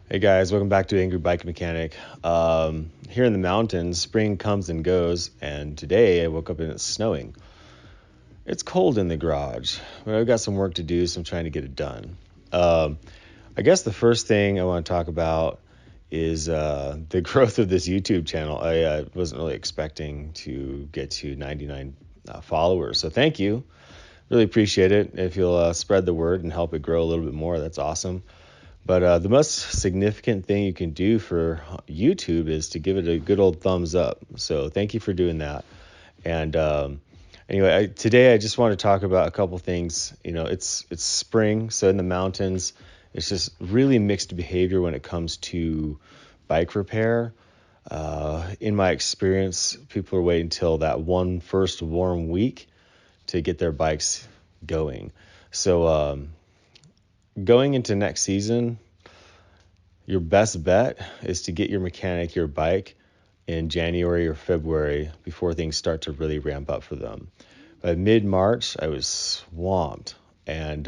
Hey guys, welcome back to Angry Bike Mechanic. Here in the mountains, spring comes and goes, and today I woke up and it's snowing. It's cold in the garage, but I've got some work to do, so I'm trying to get it done. Um, I guess the first thing I want to talk about is the growth of this YouTube channel. I wasn't really expecting to get to 99 followers, so thank you. Really appreciate it. If you'll spread the word and help it grow a little bit more, that's awesome. But the most significant thing you can do for YouTube is to give it a good old thumbs up. So thank you for doing that. And anyway, today I just want to talk about a couple things. You know, it's spring, so in the mountains, it's just really mixed behavior when it comes to bike repair. In my experience, people are waiting until that one first warm week to get their bikes going. So going into next season, your best bet is to get your mechanic your bike in January or February before things start to really ramp up for them. By mid-March, I was swamped, and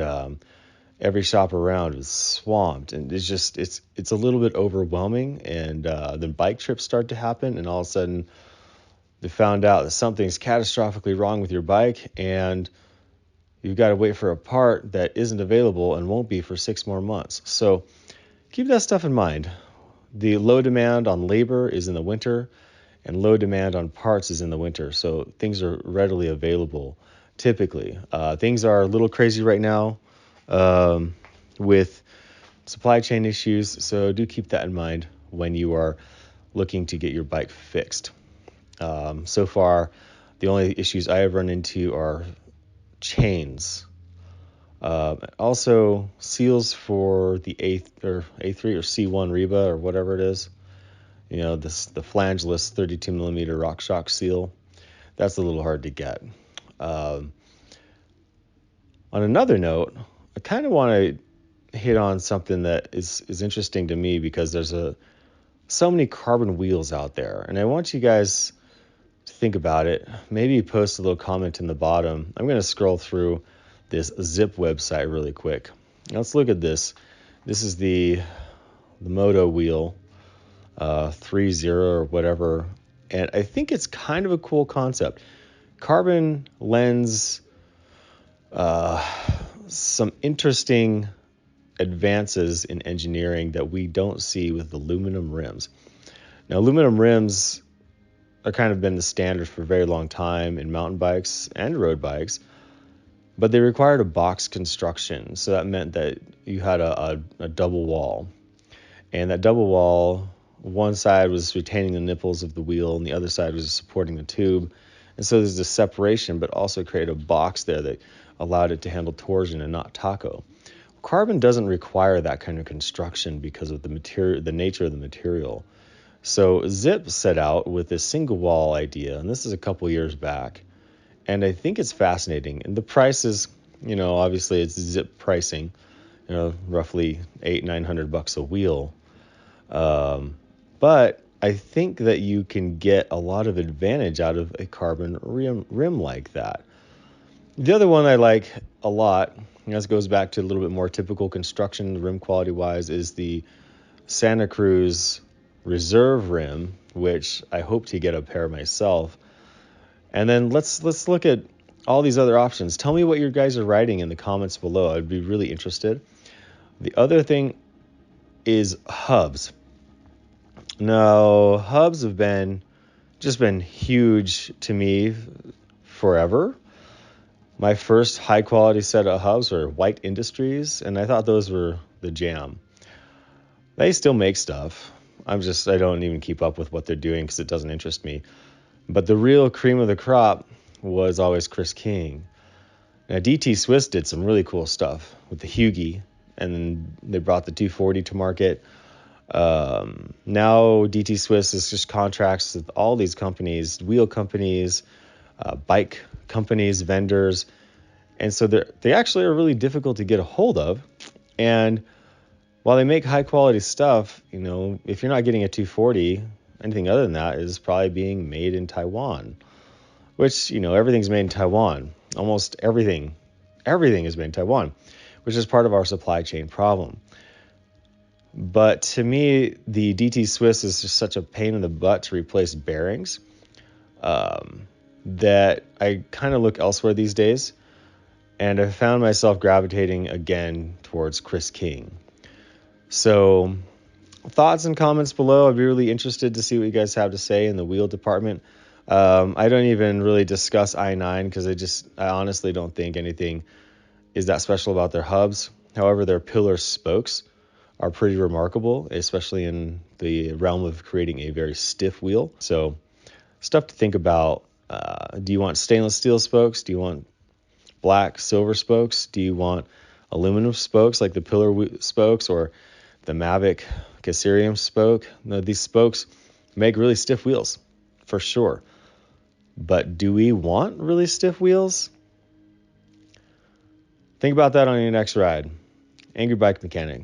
every shop around was swamped, and it's a little bit overwhelming. And then bike trips start to happen, and all of a sudden they found out that something's catastrophically wrong with your bike, and you've got to wait for a part that isn't available and won't be for 6 more months. So keep that stuff in mind. The low demand on labor is in the winter, and low demand on parts is in the winter. So things are readily available typically. Things are a little crazy right now with supply chain issues. So do keep that in mind when you are looking to get your bike fixed. So far, the only issues I have run into are chains. Also, seals for the A3 or C1 Reba or whatever it is. You know, the flangeless 32 millimeter RockShox seal. That's a little hard to get. On another note, I kind of want to hit on something that is interesting to me because there's so many carbon wheels out there, and I want you guys to think about it. Maybe post a little comment in the bottom. I'm going to scroll through this Zip website really quick. Let's look at this. This is the Moto wheel 3.0 or whatever, and I think it's kind of a cool concept. Carbon lends some interesting advances in engineering that we don't see with aluminum rims. Now, aluminum rims are kind of been the standard for a very long time in mountain bikes and road bikes, but they required a box construction. So that meant that you had a double wall, and that double wall, one side was retaining the nipples of the wheel and the other side was supporting the tube. And so there's this separation, but also created a box there that allowed it to handle torsion and not taco. Carbon doesn't require that kind of construction because of the material, the nature of the material. So Zip set out with this single wall idea, and this is a couple years back. And I think it's fascinating. And the price is, you know, obviously it's Zip pricing, you know, roughly $800-900 a wheel. But I think that you can get a lot of advantage out of a carbon rim like that. The other one I like a lot, and this goes back to a little bit more typical construction rim quality wise, is the Santa Cruz Reserve rim, which I hope to get a pair myself. And then let's look at all these other options. Tell me what you guys are writing in the comments below. I'd be really interested. The other thing is hubs. Now, hubs have been huge to me forever. My first high quality set of hubs were White Industries, and I thought those were the jam. They still make stuff. I don't even keep up with what they're doing because it doesn't interest me. But the real cream of the crop was always Chris King. Now, DT Swiss did some really cool stuff with the Hugie, and then they brought the 240 to market. Now DT Swiss is just contracts with all these companies, wheel companies, bike companies, vendors, and so they actually are really difficult to get a hold of. And while they make high quality stuff, you know, if you're not getting a 240, anything other than that is probably being made in Taiwan, which, you know, everything's made in Taiwan. Almost everything is made in Taiwan, which is part of our supply chain problem. But to me, the DT Swiss is just such a pain in the butt to replace bearings that I kind of look elsewhere these days. And I found myself gravitating again towards Chris King. So thoughts and comments below. I'd be really interested to see what you guys have to say in the wheel department. I don't even really discuss i9 because I honestly don't think anything is that special about their hubs. However, their pillar spokes are pretty remarkable, especially in the realm of creating a very stiff wheel. So stuff to think about. Do you want stainless steel spokes? Do you want black, silver spokes? Do you want aluminum spokes like the pillar spokes or the Mavic Caserium spoke? No, these spokes make really stiff wheels for sure. But do we want really stiff wheels? Think about that on your next ride. Angry Bike Mechanic.